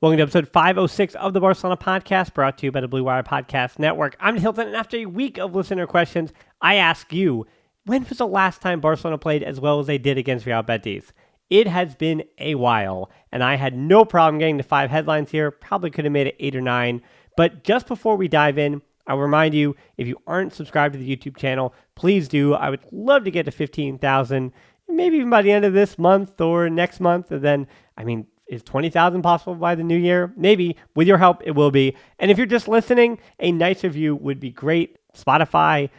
Welcome to episode 506 of the Barcelona podcast, brought to you by the Blue Wire Podcast Network. I'm Hilton, and after a week of listener questions, I ask you, when was the last time Barcelona played as well as they did against Real Betis? It has been a while, and I had no problem getting to 5 headlines here. Probably could have made it 8 or 9. But just before we dive in, I'll remind you, if you aren't subscribed to the YouTube channel, please do. I would love to get to 15,000, maybe even by the end of this month or next month. And then, is 20,000 possible by the new year? Maybe. With your help, it will be. And if you're just listening, a nice review would be great. Spotify,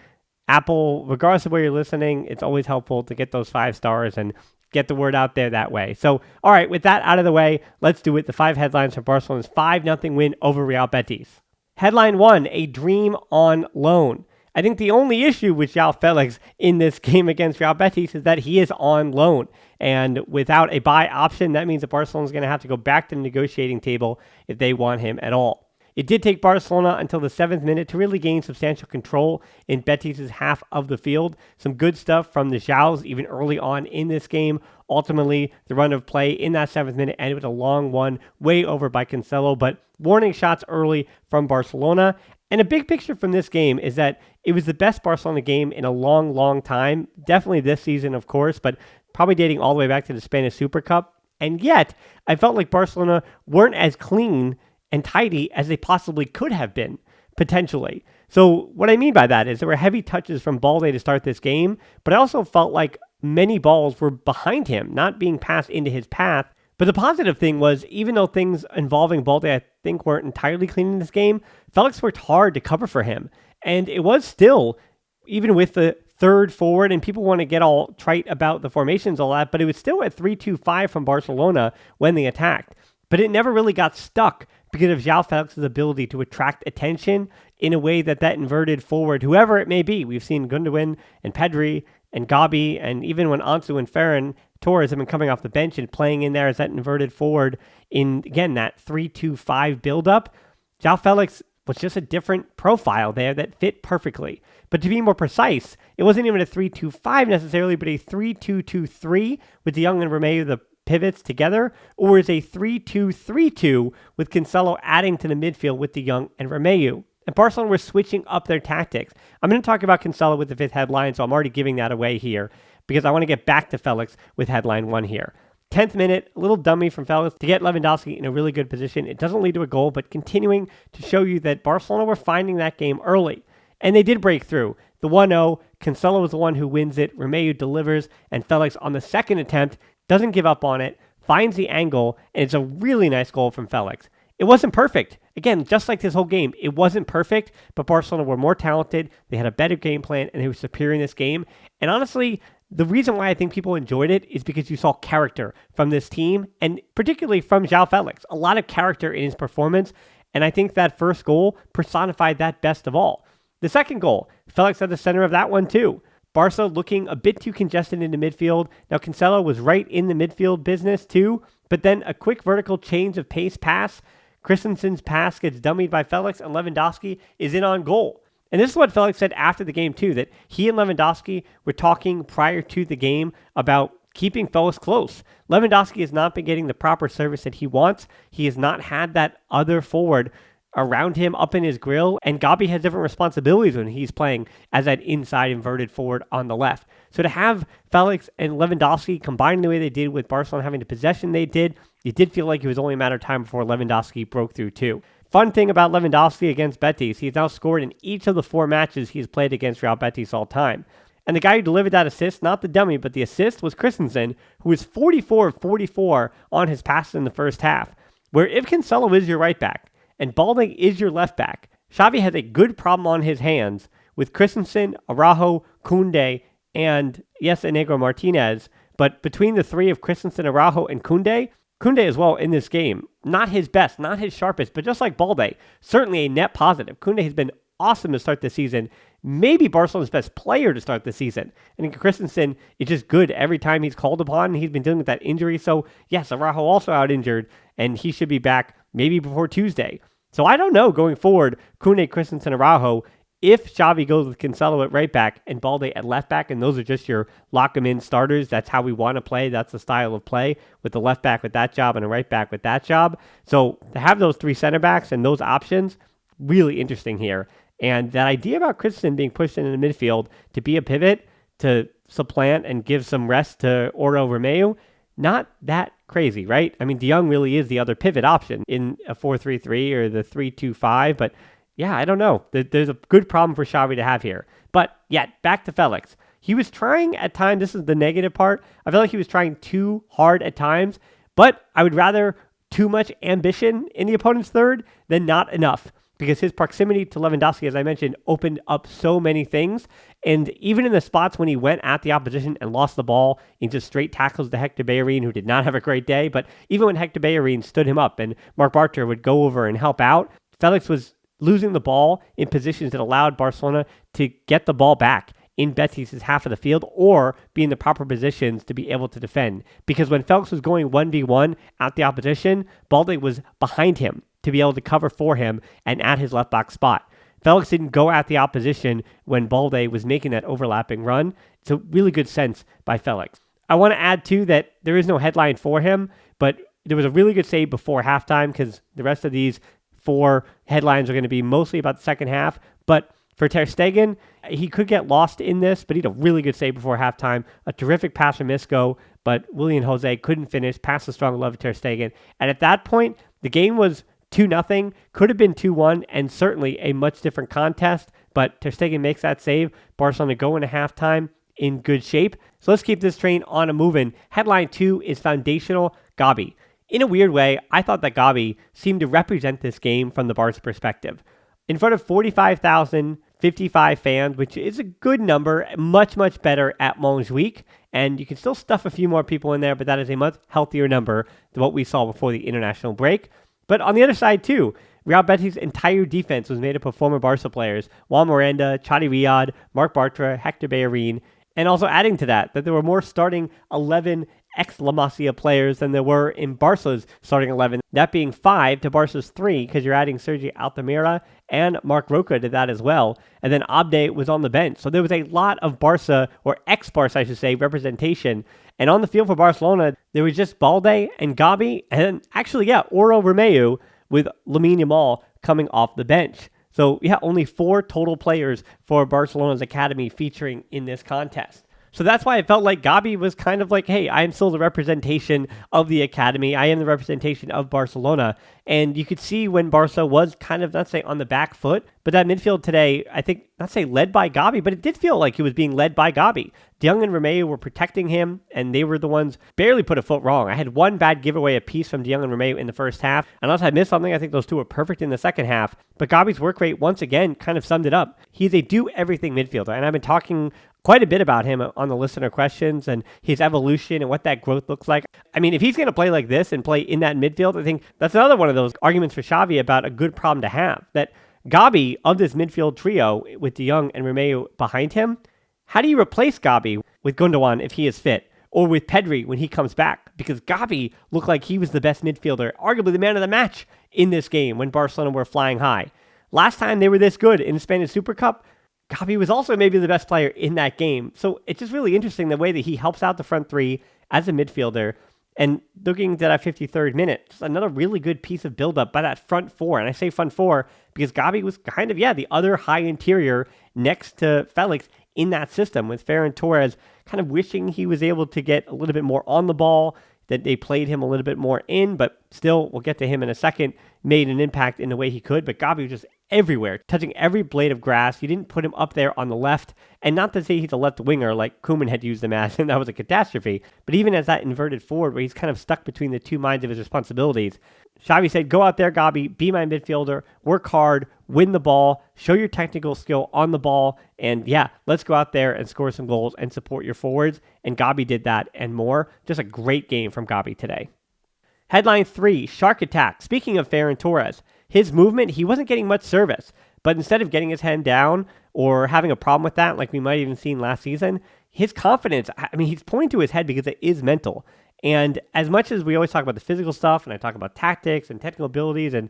Apple, regardless of where you're listening, it's always helpful to get those 5 stars and get the word out there that way. So, all right, with that out of the way, let's do it. The 5 headlines for Barcelona's 5-0 win over Real Betis. Headline 1, a dream on loan. I think the only issue with João Félix in this game against Real Betis is that he is on loan. And without a buy option, that means that Barcelona is going to have to go back to the negotiating table if they want him at all. It did take Barcelona until the 7th minute to really gain substantial control in Betis' half of the field. Some good stuff from the Joãos even early on in this game. Ultimately, the run of play in that 7th minute ended with a long one way over by Cancelo, but warning shots early from Barcelona. And a big picture from this game is that it was the best Barcelona game in a long, long time. Definitely this season, of course, but probably dating all the way back to the Spanish Super Cup. And yet, I felt like Barcelona weren't as clean and tidy as they possibly could have been, potentially. So what I mean by that is there were heavy touches from Balde to start this game, but I also felt like many balls were behind him, not being passed into his path. But the positive thing was, even though things involving Balde, I think, weren't entirely clean in this game, Felix worked hard to cover for him. And it was still, even with the third forward, and people want to get all trite about the formations, all that, but it was still at 3-2-5 from Barcelona when they attacked. But it never really got stuck because of João Félix's ability to attract attention in a way that inverted forward, whoever it may be. We've seen Gundogan and Pedri and Gavi, and even when Ansu and Ferran Torres have been coming off the bench and playing in there as that inverted forward in, again, that 3-2-5 buildup, João Félix was just a different profile there that fit perfectly. But to be more precise, it wasn't even a 3-2-5 necessarily, but a 3-2-2-3 with De Jong and Romeu, the pivots together, or is a 3-2-3-2 with Cancelo adding to the midfield with De Jong and Romeu. And Barcelona were switching up their tactics. I'm going to talk about Cancelo with the 5th headline, so I'm already giving that away here because I want to get back to Felix with headline 1 here. 10th minute, a little dummy from Felix to get Lewandowski in a really good position. It doesn't lead to a goal, but continuing to show you that Barcelona were finding that game early. And they did break through. The 1-0, Cancelo was the one who wins it. Romeu delivers, and Felix on the second attempt doesn't give up on it, finds the angle, and it's a really nice goal from Felix. It wasn't perfect. Again, just like this whole game, it wasn't perfect, but Barcelona were more talented. They had a better game plan, and they were superior in this game. And honestly, the reason why I think people enjoyed it is because you saw character from this team, and particularly from João Félix. A lot of character in his performance, and I think that first goal personified that best of all. The second goal, Felix at the center of that one too. Barca looking a bit too congested in the midfield. Now, Cancelo was right in the midfield business too, but then a quick vertical change of pace pass. Christensen's pass gets dummied by Felix, and Lewandowski is in on goal. And this is what Felix said after the game too, that he and Lewandowski were talking prior to the game about keeping Felix close. Lewandowski has not been getting the proper service that he wants. He has not had that other forward around him up in his grill, and Gavi has different responsibilities when he's playing as that inside inverted forward on the left. So to have Felix and Lewandowski combined the way they did with Barcelona having the possession they did, it did feel like it was only a matter of time before Lewandowski broke through too. Fun thing about Lewandowski against Betis, he's now scored in each of the 4 matches he's played against Real Betis all time. And the guy who delivered that assist, not the dummy, but the assist, was Christensen, who was 44 of 44 on his passes in the first half. Where if Cancelo is your right back, and Balde is your left back, Xavi has a good problem on his hands with Christensen, Araujo, Koundé, and yes, Inigo Martinez. But between the 3 of Christensen, Araujo, and Koundé as well in this game, not his best, not his sharpest, but just like Balde, certainly a net positive. Koundé has been awesome to start the season, maybe Barcelona's best player to start the season. And Christensen is just good every time he's called upon. He's been dealing with that injury. So yes, Araujo also out injured, and he should be back maybe before Tuesday. So I don't know going forward, Koundé, Christensen, Araujo, if Xavi goes with Cancelo at right back and Balde at left back, and those are just your lock 'em in starters, that's how we want to play. That's the style of play, with the left back with that job and a right back with that job. So to have those three center backs and those options, really interesting here. And that idea about Christensen being pushed into the midfield to be a pivot, to supplant and give some rest to Oro Romeu, not that crazy, right? I mean, De Jong really is the other pivot option in a 4-3-3 or the 3-2-5, but yeah, I don't know. There's a good problem for Xavi to have here. But yeah, back to Felix. He was trying at times, this is the negative part, I felt like he was trying too hard at times, but I would rather too much ambition in the opponent's third than not enough, because his proximity to Lewandowski, as I mentioned, opened up so many things. And even in the spots when he went at the opposition and lost the ball into straight tackles to Hector Bellerin, who did not have a great day, but even when Hector Bellerin stood him up and Marc Bartra would go over and help out, Felix was losing the ball in positions that allowed Barcelona to get the ball back in Betis' half of the field or be in the proper positions to be able to defend. Because when Felix was going 1v1 at the opposition, Balde was behind him to be able to cover for him and at his left back spot. Felix didn't go at the opposition when Balde was making that overlapping run. It's a really good sense by Felix. I want to add too that there is no headline for him, but there was a really good save before halftime, because the rest of these 4 headlines are going to be mostly about the second half. But for Ter Stegen, he could get lost in this, but he had a really good save before halftime. A terrific pass from Isco, but Willian Jose couldn't finish past the strong love of Ter Stegen. And at that point, the game was 2-0, could have been 2-1, and certainly a much different contest. But Ter Stegen makes that save. Barcelona go into halftime in good shape. So let's keep this train on a moving. Headline 2 is foundational Gavi. In a weird way, I thought that Gavi seemed to represent this game from the Barca perspective. In front of 45,055 fans, which is a good number, much, much better at Montjuic. And you can still stuff a few more people in there, but that is a much healthier number than what we saw before the international break. But on the other side, too, Real Betis' entire defense was made up of former Barca players: Juan Miranda, Chadi Riyad, Marc Bartra, Hector Bellerin, and also adding to that there were more starting 11 ex-La Masia players than there were in Barca's starting 11, that being 5 to Barca's 3, because you're adding Sergi Altamira and Marc Roca to that as well, and then Abde was on the bench. So there was a lot of Barca, or ex-Barca I should say, representation. And on the field for Barcelona, there was just Balde and Gavi, and actually, Oro Romeu with Lamine Yamal coming off the bench. So only 4 total players for Barcelona's academy featuring in this contest. So that's why I felt like Gavi was kind of like, hey, I am still the representation of the academy. I am the representation of Barcelona. And you could see when Barca was kind of, not say on the back foot, but that midfield today, I think, not say led by Gavi, but it did feel like he was being led by Gavi. De Jong and Romeu were protecting him, and they were the ones barely put a foot wrong. I had one bad giveaway apiece from De Jong and Romeu in the first half. Unless I missed something, I think those two were perfect in the second half. But Gavi's work rate, once again, kind of summed it up. He's a do-everything midfielder, and I've been talking quite a bit about him on the listener questions and his evolution and what that growth looks like. I mean, if he's going to play like this and play in that midfield, I think that's another one of those arguments for Xavi about a good problem to have. That Gavi, of this midfield trio with De Jong and Romeu behind him, how do you replace Gavi with Gundogan if he is fit? Or with Pedri when he comes back? Because Gavi looked like he was the best midfielder, arguably the man of the match in this game when Barcelona were flying high. Last time they were this good in the Spanish Super Cup, Gavi was also maybe the best player in that game. So it's just really interesting the way that he helps out the front three as a midfielder. And looking at that 53rd minute, just another really good piece of buildup by that front four. And I say front four because Gavi was kind of, the other high interior next to Felix in that system, with Ferran Torres kind of wishing he was able to get a little bit more on the ball, that they played him a little bit more in, but still, we'll get to him in a second, made an impact in the way he could. But Gavi was just everywhere, touching every blade of grass. You didn't put him up there on the left, and not to say he's a left winger like Koeman had used him as, and that was a catastrophe, but even as that inverted forward where he's kind of stuck between the two minds of his responsibilities, Xavi said, go out there, Gavi, be my midfielder, work hard, win the ball, show your technical skill on the ball, and let's go out there and score some goals and support your forwards. And Gavi did that and more. Just a great game from Gavi today. Headline 3, Shark Attack. Speaking of Ferran Torres, his movement, he wasn't getting much service, but instead of getting his head down or having a problem with that, like we might have even seen last season, his confidence, he's pointing to his head because it is mental. And as much as we always talk about the physical stuff, and I talk about tactics and technical abilities and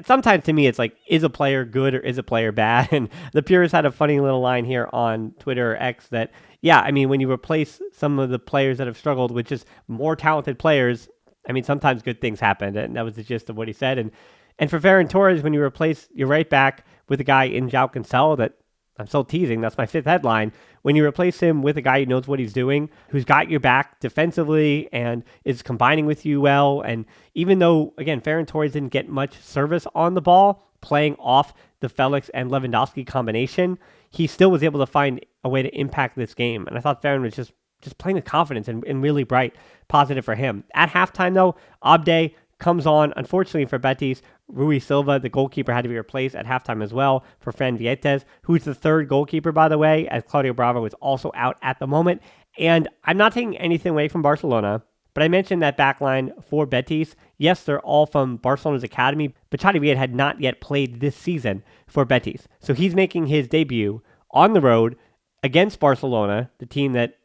sometimes to me it's like, is a player good or is a player bad? And the Purists had a funny little line here on Twitter or X that, yeah, I mean, when you replace some of the players that have struggled with just more talented players, I mean, sometimes good things happen. And that was the gist of what he said. And for Ferran Torres, when you replace your right back with a guy in João Cancelo that I'm still teasing, that's my fifth headline. When you replace him with a guy who knows what he's doing, who's got your back defensively and is combining with you well, and even though, again, Ferran Torres didn't get much service on the ball, playing off the Felix and Lewandowski combination, he still was able to find a way to impact this game. And I thought Ferran was just playing with confidence and really bright, positive for him. At halftime, though, Abde comes on. Unfortunately for Betis, Rui Silva, the goalkeeper, had to be replaced at halftime as well for Fran Vietes, who's the third goalkeeper, by the way, as Claudio Bravo is also out at the moment. And I'm not taking anything away from Barcelona, but I mentioned that backline for Betis. Yes, they're all from Barcelona's academy, but Chadi Ried had not yet played this season for Betis. So he's making his debut on the road against Barcelona, the team that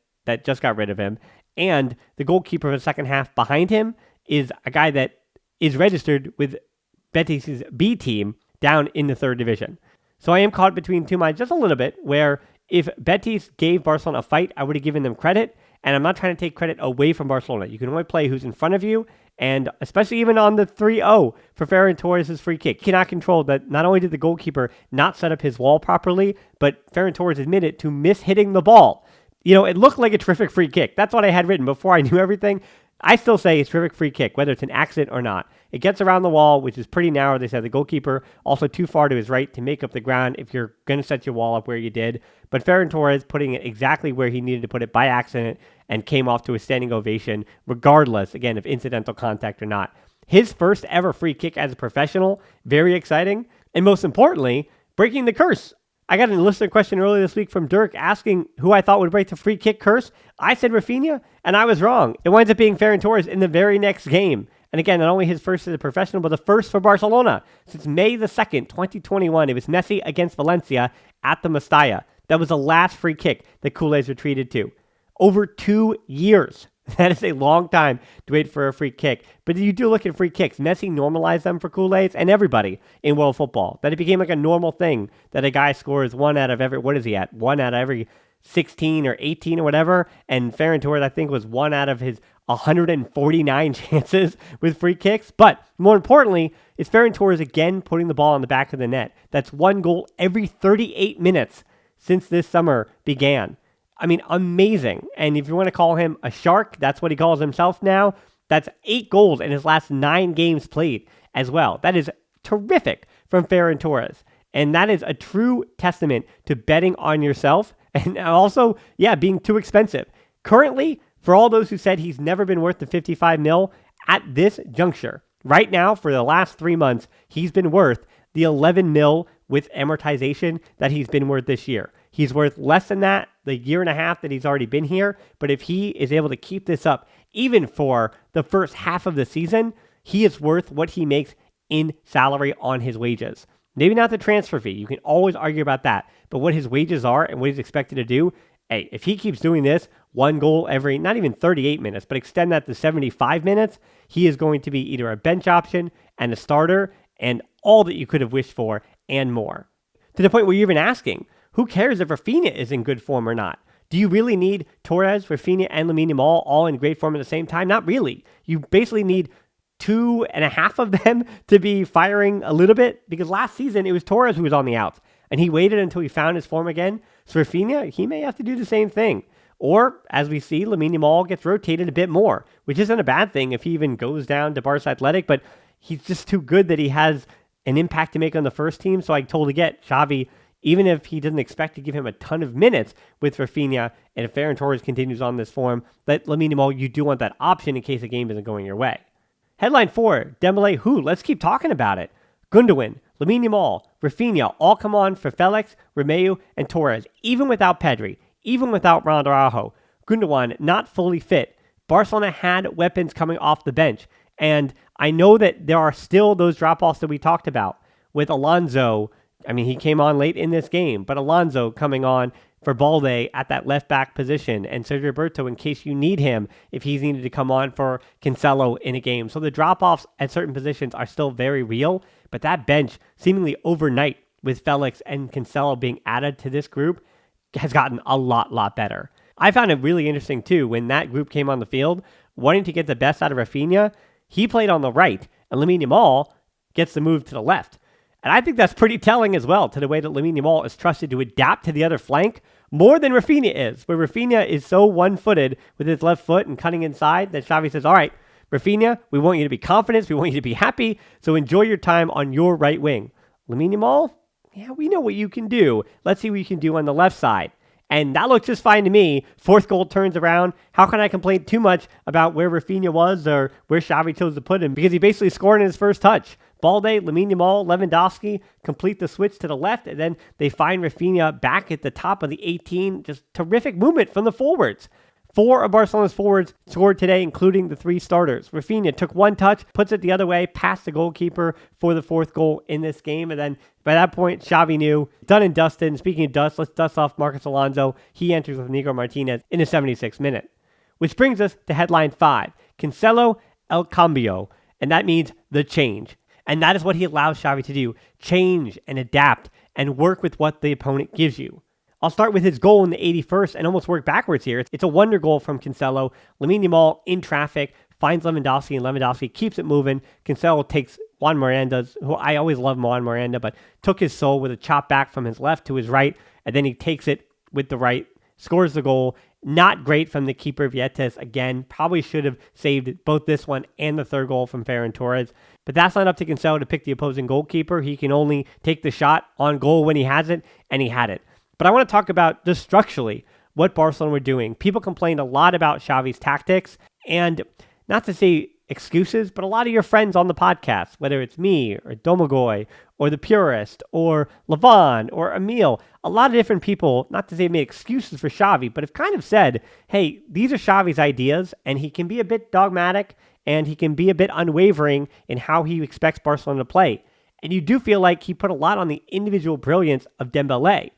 just got rid of him. And the goalkeeper for the second half behind him is a guy that is registered with Betis' B team down in the third division. So I am caught between two minds just a little bit, where if Betis gave Barcelona a fight, I would have given them credit, and I'm not trying to take credit away from Barcelona. You can only play who's in front of you, and especially even on the 3-0 for Ferran Torres' free kick. You cannot control that. Not only did the goalkeeper not set up his wall properly, but Ferran Torres admitted to mishitting the ball. You know, it looked like a terrific free kick. That's what I had written before I knew everything. I still say it's a terrific free kick, whether it's an accident or not. It gets around the wall, which is pretty narrow. They said the goalkeeper also too far to his right to make up the ground if you're going to set your wall up where you did. But Ferran Torres putting it exactly where he needed to put it by accident and came off to a standing ovation, regardless, again, of incidental contact or not. His first ever free kick as a professional, very exciting. And most importantly, breaking the curse. I got a listener question earlier this week from Dirk asking who I thought would break the free kick curse. I said Rafinha, and I was wrong. It winds up being Ferran Torres in the very next game. And again, not only his first as a professional, but the first for Barcelona. Since May the 2nd, 2021, it was Messi against Valencia at the Mestalla. That was the last free kick that Culers retreated to. Over 2 years. That is a long time to wait for a free kick. But you do look at free kicks. Messi normalized them for Culers and everybody in world football. That it became like a normal thing that a guy scores one out of every, what is he at? 1 out of every 16 or 18 or whatever. And Ferran Torres, I think, was 1 out of his 149 chances with free kicks. But more importantly, it's Ferran Torres again putting the ball on the back of the net. That's 1 goal every 38 minutes since this summer began. I mean, amazing. And if you want to call him a shark, that's what he calls himself now. That's 8 goals in his last 9 games played as well. That is terrific from Ferran Torres. And that is a true testament to betting on yourself and also, being too expensive. Currently, for all those who said he's never been worth the 55 mil, at this juncture, right now, for the last 3 months, he's been worth the 11 mil with amortization that he's been worth this year. He's worth less than that the year and a half that he's already been here. But if he is able to keep this up, even for the first half of the season, he is worth what he makes in salary on his wages. Maybe not the transfer fee. You can always argue about that. But what his wages are and what he's expected to do, hey, if he keeps doing this, 1 goal every, not even 38 minutes, but extend that to 75 minutes, he is going to be either a bench option and a starter and all that you could have wished for and more. To the point where you're even asking, who cares if Rafinha is in good form or not? Do you really need Torres, Rafinha, and Lamine Yamal all in great form at the same time? Not really. You basically need 2.5 of them to be firing a little bit, because last season it was Torres who was on the outs, and he waited until he found his form again. So Rafinha, he may have to do the same thing. Or, as we see, Lamine Yamal gets rotated a bit more, which isn't a bad thing if he even goes down to Barca Athletic, but he's just too good that he has an impact to make on the first team. So I totally get Xavi, even if he doesn't expect to give him a ton of minutes with Rafinha, and if Ferran Torres continues on this form, that Lamine Yamal, you do want that option in case the game isn't going your way. Headline 4, Dembele Who. Let's keep talking about it. Gundogan, Lamine Yamal, Rafinha all come on for Felix, Romeu, and Torres, even without Pedri, even without Ronald Araujo. Gundogan not fully fit. Barcelona had weapons coming off the bench, and I know that there are still those drop-offs that we talked about with Alonso. I mean, he came on late in this game, but Alonso coming on for Balde at that left back position, and Sergio Roberto in case you need him if he's needed to come on for Cancelo in a game. So the drop-offs at certain positions are still very real, but that bench seemingly overnight with Felix and Cancelo being added to this group has gotten a lot better. I found it really interesting too when that group came on the field, wanting to get the best out of Rafinha. He played on the right, and Lamine Yamal gets the move to the left. And I think that's pretty telling as well to the way that Lamine Yamal is trusted to adapt to the other flank more than Rafinha is, where Rafinha is so one-footed with his left foot and cutting inside that Xavi says, all right, Rafinha, we want you to be confident, we want you to be happy, so enjoy your time on your right wing. Lamine Yamal, yeah, we know what you can do. Let's see what you can do on the left side. And that looks just fine to me. Fourth goal turns around. How can I complain too much about where Rafinha was or where Xavi chose to put him? Because he basically scored in his first touch. Balde, Lamine Yamal, Lewandowski complete the switch to the left, and then they find Rafinha back at the top of the 18. Just terrific movement from the forwards. 4 of Barcelona's forwards scored today, including the 3 starters. Rafinha took one touch, puts it the other way, past the goalkeeper for the 4th goal in this game. And then by that point, Xavi knew, done and dusted. And speaking of dust, let's dust off Marcos Alonso. He enters with Nico Martinez in the 76th minute. Which brings us to headline 5, Cancelo El Cambio. And that means the change. And that is what he allows Xavi to do. Change and adapt and work with what the opponent gives you. I'll start with his goal in the 81st and almost work backwards here. It's a wonder goal from Cancelo. Lamine Yamal in traffic, finds Lewandowski, and Lewandowski keeps it moving. Cancelo takes Juan Miranda's, who I always love Juan Miranda, but took his soul with a chop back from his left to his right, and then he takes it with the right, scores the goal. Not great from the keeper, Vietes. Again, probably should have saved both this one and the 3rd goal from Ferran Torres. But that's not up to Cancelo to pick the opposing goalkeeper. He can only take the shot on goal when he has it, and he had it. But I want to talk about just structurally what Barcelona were doing. People complained a lot about Xavi's tactics, and not to say excuses, but a lot of your friends on the podcast, whether it's me or Domagoy or the Purist or Levon or Emil, a lot of different people, not to say made excuses for Xavi, but have kind of said, hey, these are Xavi's ideas, and he can be a bit dogmatic, and he can be a bit unwavering in how he expects Barcelona to play. And you do feel like he put a lot on the individual brilliance of Dembele.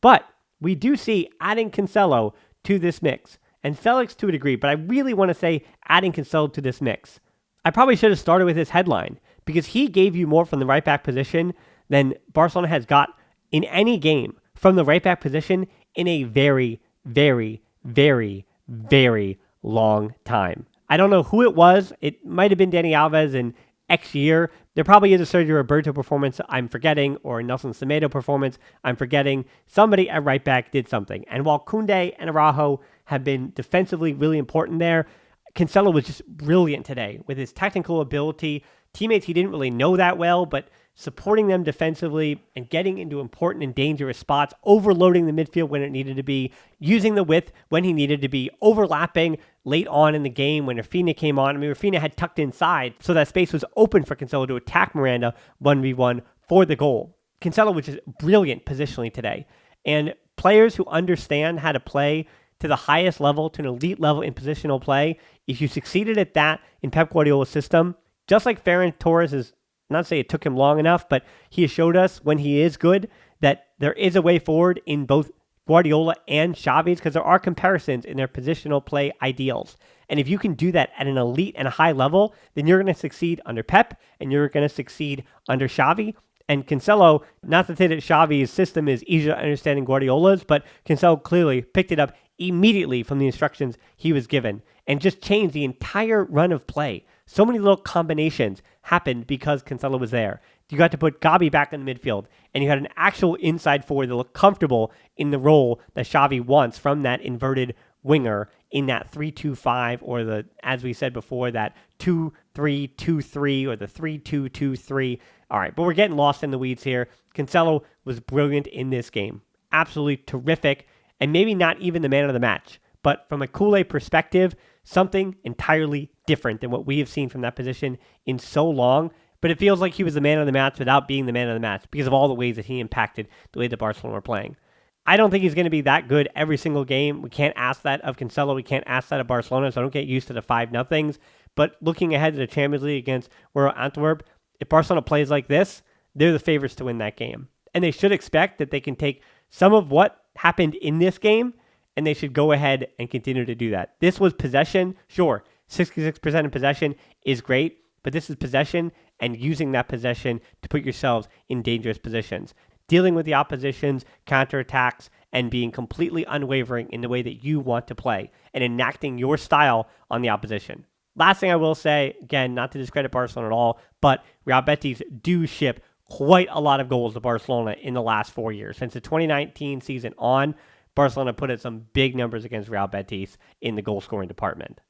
But we do see adding Cancelo to this mix, and Felix to a degree, but I really want to say adding Cancelo to this mix. I probably should have started with his headline, because he gave you more from the right back position than Barcelona has got in any game from the right back position in a very, very, very, very long time. I don't know who it was. It might have been Dani Alves in X year. There probably is a Sergio Roberto performance I'm forgetting, or a Nelson Semedo performance I'm forgetting. Somebody at right back did something. And while Koundé and Araujo have been defensively really important there, Cancelo was just brilliant today with his technical ability. Teammates he didn't really know that well, but supporting them defensively and getting into important and dangerous spots, overloading the midfield when it needed to be, using the width when he needed to be, overlapping late on in the game when Rafinha came on. I mean, Rafinha had tucked inside, so that space was open for Cancelo to attack Miranda 1v1 for the goal. Cancelo was just brilliant positionally today. And players who understand how to play to the highest level, to an elite level in positional play, if you succeeded at that in Pep Guardiola's system, just like Ferran Torres is, not to say it took him long enough, but he has showed us when he is good that there is a way forward in both Guardiola and Xavi's, because there are comparisons in their positional play ideals. And if you can do that at an elite and a high level, then you're going to succeed under Pep and you're going to succeed under Xavi. And Cancelo, not to say that Xavi's system is easier to understand than Guardiola's, but Cancelo clearly picked it up immediately from the instructions he was given and just changed the entire run of play. So many little combinations happened because Cancelo was there. You got to put Gavi back in the midfield, and you had an actual inside forward that looked comfortable in the role that Xavi wants from that inverted winger in that 3-2-5, or the, as we said before, that 2-3-2-3 or the 3-2-2-3. All right, but we're getting lost in the weeds here. Cancelo was brilliant in this game. Absolutely terrific, and maybe not even the man of the match. But from a Culers perspective, something entirely different than what we have seen from that position in so long. But it feels like he was the man of the match without being the man of the match because of all the ways that he impacted the way that Barcelona were playing. I don't think he's going to be that good every single game. We can't ask that of Cancelo. We can't ask that of Barcelona, so don't get used to the 5-0s. But looking ahead to the Champions League against Royal Antwerp, if Barcelona plays like this, they're the favorites to win that game. And they should expect that they can take some of what happened in this game, and they should go ahead and continue to do that. This was possession. Sure, 66% of possession is great, but this is possession and using that possession to put yourselves in dangerous positions. Dealing with the opposition's counterattacks and being completely unwavering in the way that you want to play and enacting your style on the opposition. Last thing I will say, again, not to discredit Barcelona at all, but Real Betis do ship quite a lot of goals to Barcelona in the last 4 years. Since the 2019 season on, Barcelona put in some big numbers against Real Betis in the goal scoring department.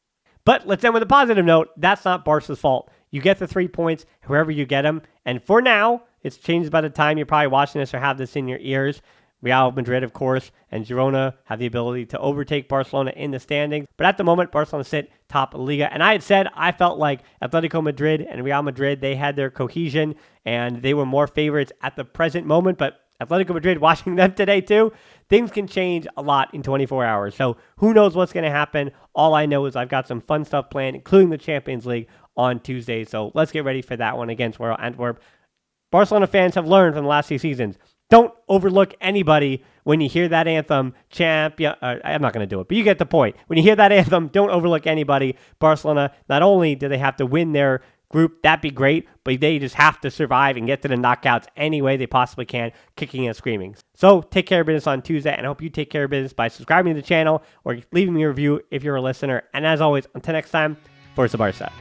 But let's end with a positive note. That's not Barca's fault. You get the 3 points wherever you get them. And for now, it's changed by the time you're probably watching this or have this in your ears. Real Madrid, of course, and Girona have the ability to overtake Barcelona in the standings. But at the moment, Barcelona sit top of the Liga. And I had said I felt like Atletico Madrid and Real Madrid, they had their cohesion and they were more favorites at the present moment. But Atletico Madrid, watching them today too, things can change a lot in 24 hours. So who knows what's going to happen? All I know is I've got some fun stuff planned, including the Champions League on Tuesday. So let's get ready for that one against Royal Antwerp. Barcelona fans have learned from the last 2 seasons. Don't overlook anybody when you hear that anthem, champion. I'm not going to do it, but you get the point. When you hear that anthem, don't overlook anybody. Barcelona, not only do they have to win their group, that'd be great, but they just have to survive and get to the knockouts any way they possibly can, kicking and screaming. So take care of business on Tuesday, and I hope you take care of business by subscribing to the channel or leaving me a review if you're a listener. And as always, until next time, Forza Barca.